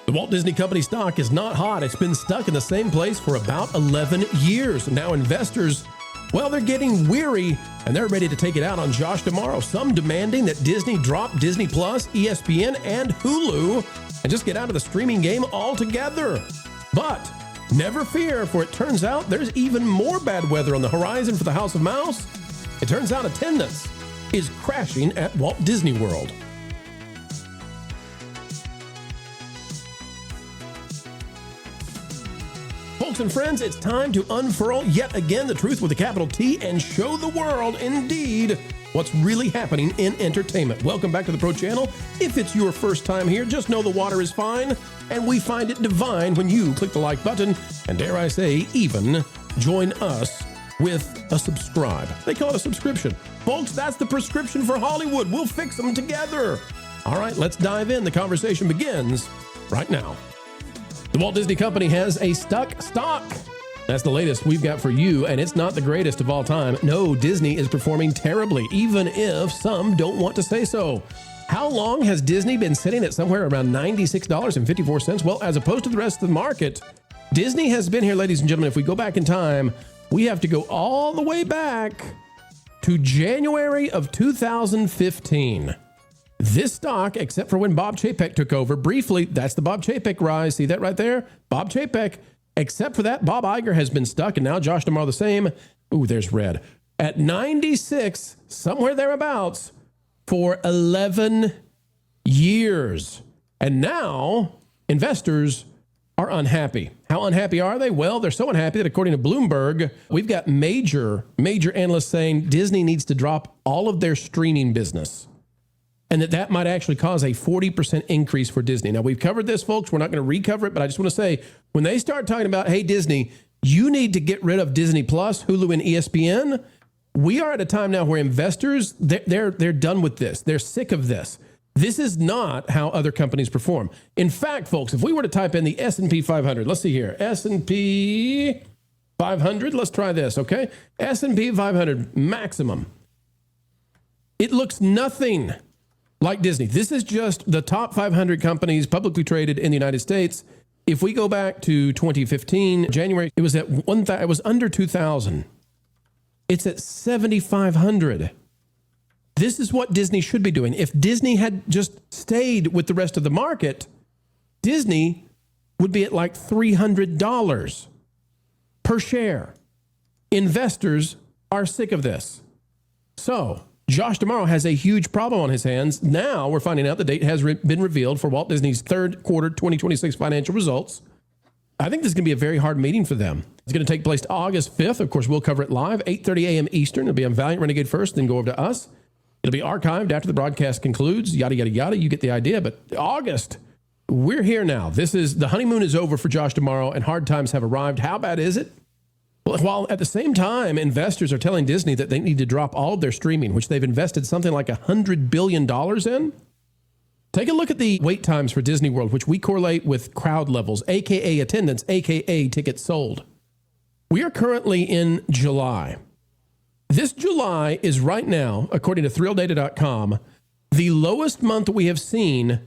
The Walt Disney Company stock is not hot. It's been stuck in the same place for about 11 years. Now investors, well, they're getting weary and they're ready to take it out on Josh tomorrow. Some demanding that Disney drop Disney Plus, ESPN, and Hulu and just get out of the streaming game altogether. But never fear, for it turns out there's even more bad weather on the horizon for the House of Mouse. It turns out attendance is crashing at Walt Disney World. Folks and friends, it's time to unfurl yet again the truth with a capital T and show the world, indeed, what's really happening in entertainment. Welcome back to the Pro Channel. If it's your first time here, just know the water is fine, and we find it divine when you click the like button, and dare I say, even join us with a subscribe. They call it a subscription. Folks, that's the prescription for Hollywood. We'll fix them together. All right, let's dive in. The conversation begins right now. The Walt Disney Company has a stuck stock. That's the latest we've got for you, and it's not the greatest of all time. No, Disney is performing terribly, even if some don't want to say so. How long has Disney been sitting at somewhere around $96.54? Well, as opposed to the rest of the market, Disney has been here, ladies and gentlemen. If we go back in time, we have to go all the way back to January of 2015. This stock, except for when Bob Chapek took over, briefly, that's the Bob Chapek rise. See that right there? Bob Chapek. Except for that, Bob Iger has been stuck, and now Josh tomorrow the same. Ooh, there's red. At 96, somewhere thereabouts, for 11 years. And now investors are unhappy. How unhappy are they? Well, they're so unhappy that according to Bloomberg, we've got major analysts saying Disney needs to drop all of their streaming business, and that might actually cause a 40% increase for Disney. Now, we've covered this, folks. We're not going to recover it, but I just want to say, when they start talking about, hey, Disney, you need to get rid of Disney Plus, Hulu, and ESPN, we are at a time now where investors, they're done with this. They're sick of this. This is not how other companies perform. In fact, folks, if we were to type in the S&P 500, let's see here, S&P 500, let's try this, okay? S&P 500 maximum. It looks nothing like Disney. This is just the top 500 companies publicly traded in the United States. If we go back to 2015, January, it was at it was under 2,000. It's at 7,500. This is what Disney should be doing. If Disney had just stayed with the rest of the market, Disney would be at like $300 per share. Investors are sick of this. So Josh tomorrow has a huge problem on his hands. Now we're finding out the date has been revealed for Walt Disney's third quarter 2026 financial results. I think this is going to be a very hard meeting for them. It's going to take place August 5th. Of course, we'll cover it live, 8:30 a.m. Eastern. It'll be on Valiant Renegade first, then go over to us. It'll be archived after the broadcast concludes, yada, yada, yada. You get the idea. But August, we're here now. The honeymoon is over for Josh tomorrow, and hard times have arrived. How bad is it? Well, while at the same time, investors are telling Disney that they need to drop all of their streaming, which they've invested something like $100 billion in. Take a look at the wait times for Disney World, which we correlate with crowd levels, AKA attendance, AKA tickets sold. We are currently in July. This July is right now, according to ThrillData.com, the lowest month we have seen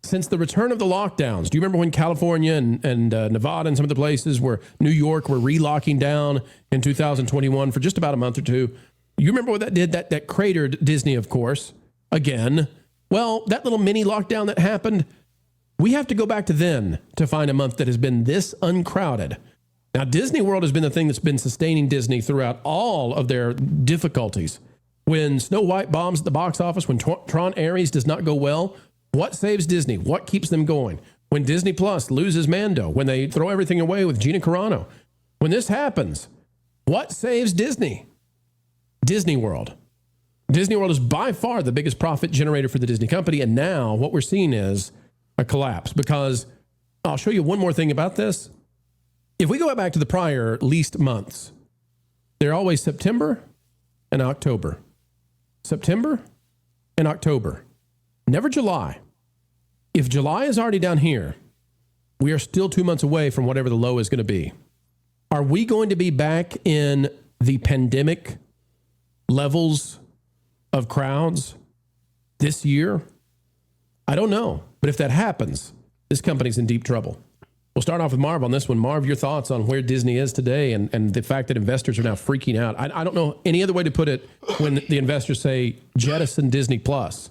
since the return of the lockdowns. Do you remember when California and Nevada and some of the places where New York were relocking down in 2021 for just about a month or two? You remember what that did? That cratered Disney, of course, again. Well, that little mini lockdown that happened, we have to go back to then to find a month that has been this uncrowded. Now, Disney World has been the thing that's been sustaining Disney throughout all of their difficulties. When Snow White bombs at the box office, when Tron Ares does not go well, what saves Disney? What keeps them going? When Disney Plus loses Mando, when they throw everything away with Gina Carano, when this happens, what saves Disney? Disney World. Disney World is by far the biggest profit generator for the Disney company, and now what we're seeing is a collapse, because I'll show you one more thing about this. If we go back to the prior least months, they're always September and October. September and October. Never July. If July is already down here, we are still 2 months away from whatever the low is going to be. Are we going to be back in the pandemic levels of crowds this year? I don't know. But if that happens, this company's in deep trouble. We'll start off with Marv on this one. Marv, your thoughts on where Disney is today and the fact that investors are now freaking out. I don't know any other way to put it when the investors say jettison Disney Plus.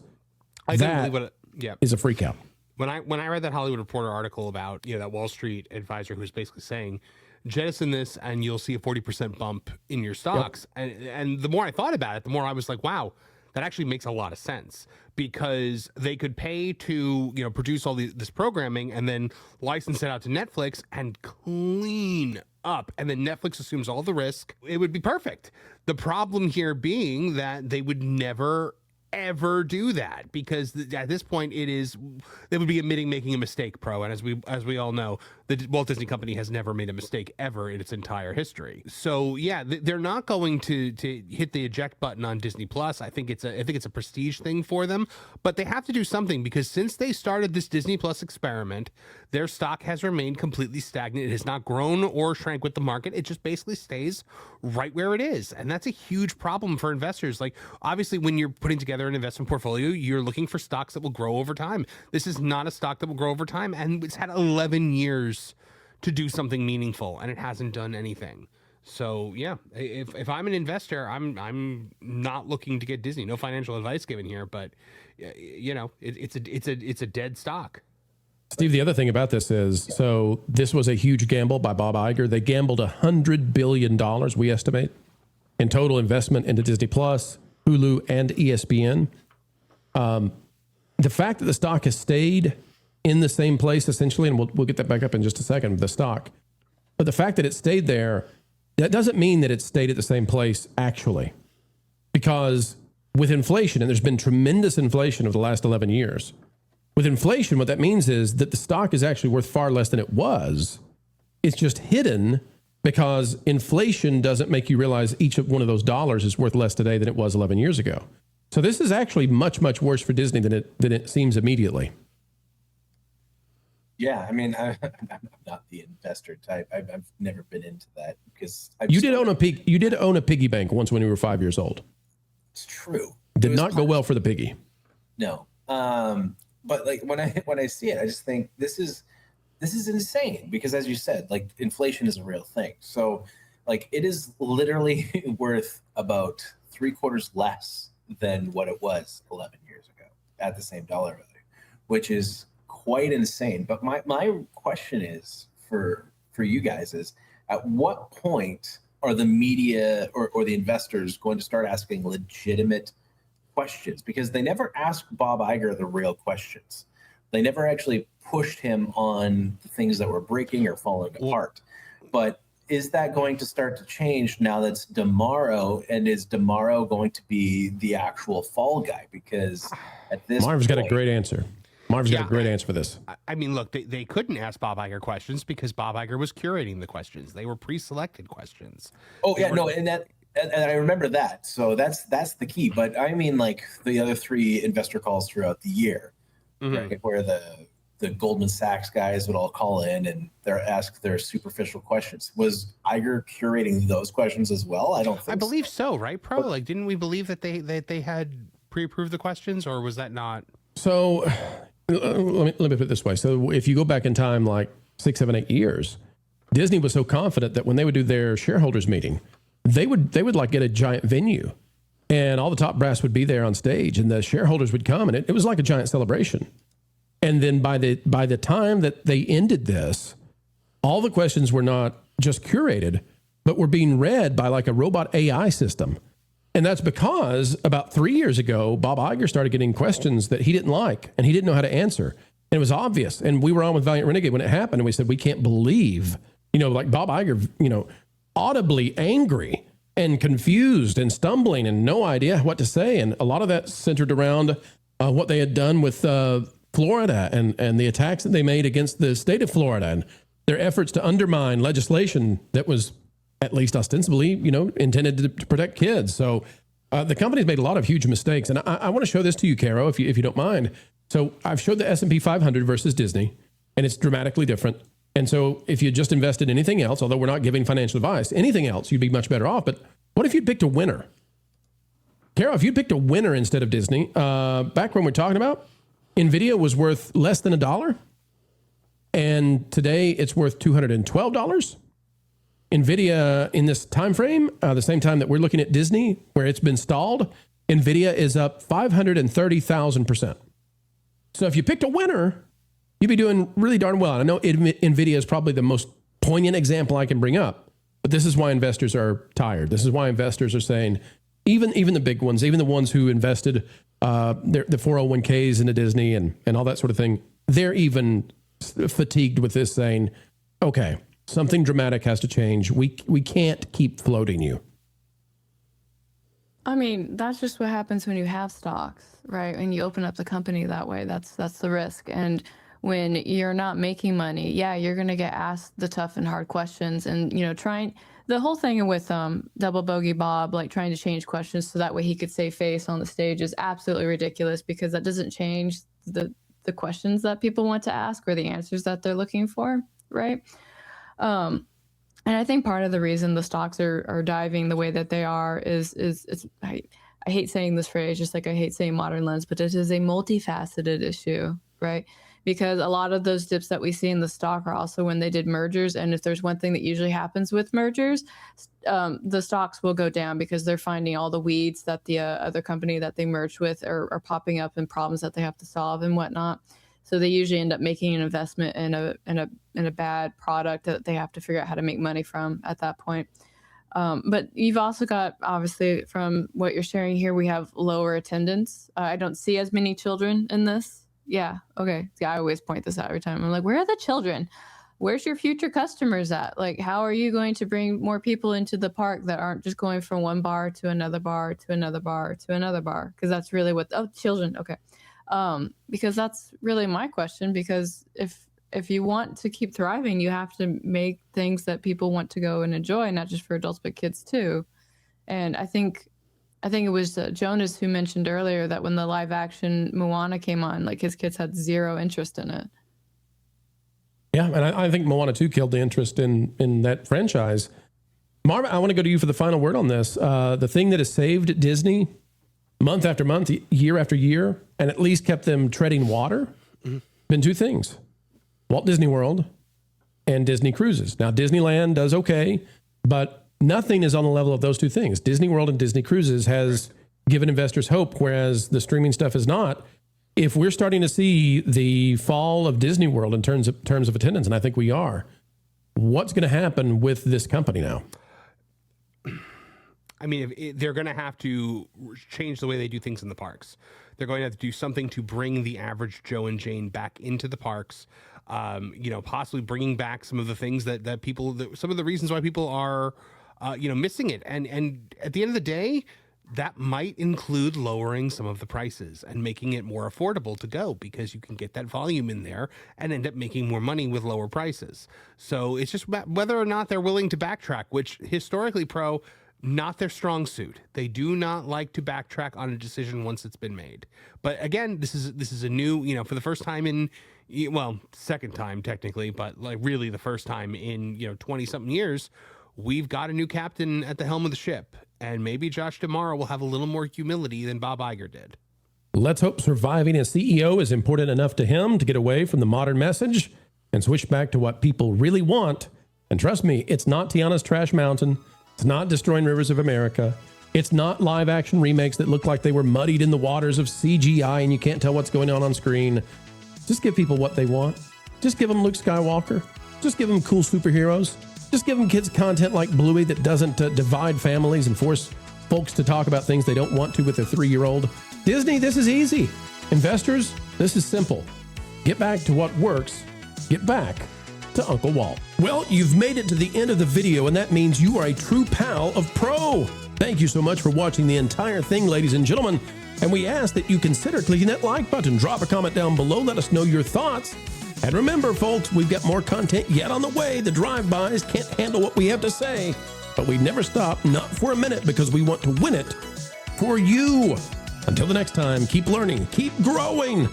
That is a freak out. When I read that Hollywood Reporter article about that Wall Street advisor who was basically saying jettison this and you'll see a 40% bump in your stocks. Yep. And the more I thought about it, the more I was like, wow, that actually makes a lot of sense, because they could pay to produce all this programming and then license it out to Netflix and clean up, and then Netflix assumes all the risk. It would be perfect. The problem here being that they would never ever do that, because at this point they would be admitting making a mistake, Pro. And as we all know, the Walt Disney Company has never made a mistake ever in its entire history. So yeah, they're not going to hit the eject button on Disney Plus. I think it's a prestige thing for them, but they have to do something, because since they started this Disney Plus experiment, their stock has remained completely stagnant. It has not grown or shrank with the market. It just basically stays right where it is. And that's a huge problem for investors. Like, obviously, when you're putting together an investment portfolio, you're looking for stocks that will grow over time. This is not a stock that will grow over time. And it's had 11 years to do something meaningful, and it hasn't done anything. So yeah, if I'm an investor, I'm not looking to get Disney. No financial advice given here, but it's a dead stock. Steve, the other thing about this is, so this was a huge gamble by Bob Iger. They gambled $100 billion, we estimate, in total investment into Disney Plus, Hulu, and ESPN. The fact that the stock has stayed in the same place, essentially, and we'll get that back up in just a second, the stock. But the fact that it stayed there, that doesn't mean that it stayed at the same place, actually. Because with inflation, and there's been tremendous inflation over the last 11 years, with inflation, what that means is that the stock is actually worth far less than it was. It's just hidden because inflation doesn't make you realize each of one of those dollars is worth less today than it was 11 years ago. So this is actually much, much worse for Disney than it seems immediately. Yeah, I mean, I'm not the investor type. I've never been into that, because you did own a piggy bank once when you were 5 years old. It's true. Did not go well for the piggy. No. But like when I see it, I just think this is insane, because as you said, like, inflation is a real thing. So like, it is literally worth about 3/4 less than what it was 11 years ago at the same dollar value, which is quite insane. But my question is for you guys is, at what point are the media or the investors going to start asking legitimate questions? Because they never asked Bob Iger the real questions. They never actually pushed him on the things that were breaking or falling apart. But is that going to start to change now that's DeMauro? And is DeMauro going to be the actual fall guy? Because at this Marv's got a great answer. Marv's got a great answer for this. I mean, look, they couldn't ask Bob Iger questions because Bob Iger was curating the questions. They were pre-selected questions. And I remember that. So that's the key. But I mean, like, the other 3 investor calls throughout the year, right, where the Goldman Sachs guys would all call in and they're asked their superficial questions. Was Iger curating those questions as well? I don't think I believe so, right, Pro? Like, didn't we believe that they had pre-approved the questions, or was that not? So let me put it this way. So if you go back in time, like 6, 7, 8 years, Disney was so confident that when they would do their shareholders meeting, they would like get a giant venue, and all the top brass would be there on stage, and the shareholders would come, and it was like a giant celebration. And then by the time that they ended this, all the questions were not just curated, but were being read by like a robot AI system. And that's because about 3 years ago, Bob Iger started getting questions that he didn't like and he didn't know how to answer. And it was obvious. And we were on with Valiant Renegade when it happened, and we said, we can't believe, like Bob Iger, audibly angry and confused and stumbling and no idea what to say. And a lot of that centered around what they had done with Florida and the attacks that they made against the state of Florida and their efforts to undermine legislation that was at least ostensibly, intended to protect kids. So the company's made a lot of huge mistakes. And I want to show this to you, Caro, if you don't mind. So I've showed the S&P 500 versus Disney, and it's dramatically different. And so if you just invested in anything else, although we're not giving financial advice, anything else, you'd be much better off. But what if you'd picked a winner? Caro, if you'd picked a winner instead of Disney, back when we're talking about, NVIDIA was worth less than $1. And today it's worth $212. NVIDIA in this time frame, the same time that we're looking at Disney, where it's been stalled, NVIDIA is up 530,000%. So if you picked a winner, you'd be doing really darn well. And I know NVIDIA is probably the most poignant example I can bring up, but this is why investors are tired. This is why investors are saying, even the big ones, even the ones who invested the 401ks into Disney and all that sort of thing, they're even fatigued with this, saying, okay, something dramatic has to change. We can't keep floating you. I mean, that's just what happens when you have stocks, right? When you open up the company that way, that's the risk. And when you're not making money, yeah, you're going to get asked the tough and hard questions. And, the whole thing with Double Bogey Bob, like trying to change questions so that way he could save face on the stage is absolutely ridiculous, because that doesn't change the questions that people want to ask or the answers that they're looking for, right? And I think part of the reason the stocks are diving the way that they are is I hate saying this phrase, just like I hate saying modern lens, but it is a multifaceted issue, right? Because a lot of those dips that we see in the stock are also when they did mergers. And if there's one thing that usually happens with mergers, the stocks will go down because they're finding all the weeds that the other company that they merged with are popping up and problems that they have to solve and whatnot. So they usually end up making an investment in a bad product that they have to figure out how to make money from at that point. But you've also got, obviously, from what you're sharing here, we have lower attendance. I don't see as many children in this. Yeah. Okay. Yeah, I always point this out every time. I'm like, where are the children? Where's your future customers at? Like, how are you going to bring more people into the park that aren't just going from one bar to another bar to another bar to another bar? Because that's really children. Okay. Because that's really my question, because if you want to keep thriving, you have to make things that people want to go and enjoy, not just for adults, but kids too. And I think it was Jonas who mentioned earlier that when the live action Moana came on, like his kids had zero interest in it. Yeah, and I think Moana 2 killed the interest in that franchise. Marvin, I want to go to you for the final word on this. The thing that has saved Disney month after month, year after year, and at least kept them treading water, been two things: Walt Disney World and Disney Cruises. Now, Disneyland does okay, but nothing is on the level of those two things. Disney World and Disney Cruises has given investors hope, whereas the streaming stuff is not. If we're starting to see the fall of Disney World in terms of attendance, and I think we are, what's going to happen with this company now? I mean, they're going to have to change the way they do things in the parks. They're going to have to do something to bring the average Joe and Jane back into the parks. Possibly bringing back some of the things that people, some of the reasons why people are, missing it. And at the end of the day, that might include lowering some of the prices and making it more affordable to go, because you can get that volume in there and end up making more money with lower prices. So it's just whether or not they're willing to backtrack, which historically, not their strong suit. They do not like to backtrack on a decision once it's been made. But again, this is a new, for the first time in, second time technically, but like really the first time in, 20 something years, we've got a new captain at the helm of the ship. And maybe Josh D'Amaro will have a little more humility than Bob Iger did. Let's hope surviving as CEO is important enough to him to get away from the modern message and switch back to what people really want. And trust me, it's not Tiana's Trash Mountain. It's not Destroying Rivers of America. It's not live action remakes that look like they were muddied in the waters of CGI and you can't tell what's going on screen. Just give people what they want. Just give them Luke Skywalker. Just give them cool superheroes. Just give them kids content like Bluey that doesn't divide families and force folks to talk about things they don't want to with their 3-year-old. Disney, this is easy. Investors, this is simple. Get back to what works. Get back to Uncle Walt. Well, you've made it to the end of the video, and that means you are a true pal of Pro. Thank you so much for watching the entire thing, ladies and gentlemen. And we ask that you consider clicking that like button. Drop a comment down below. Let us know your thoughts. And remember, folks, we've got more content yet on the way. The drive-bys can't handle what we have to say, but we never stop, not for a minute, because we want to win it for you. Until the next time, keep learning, keep growing.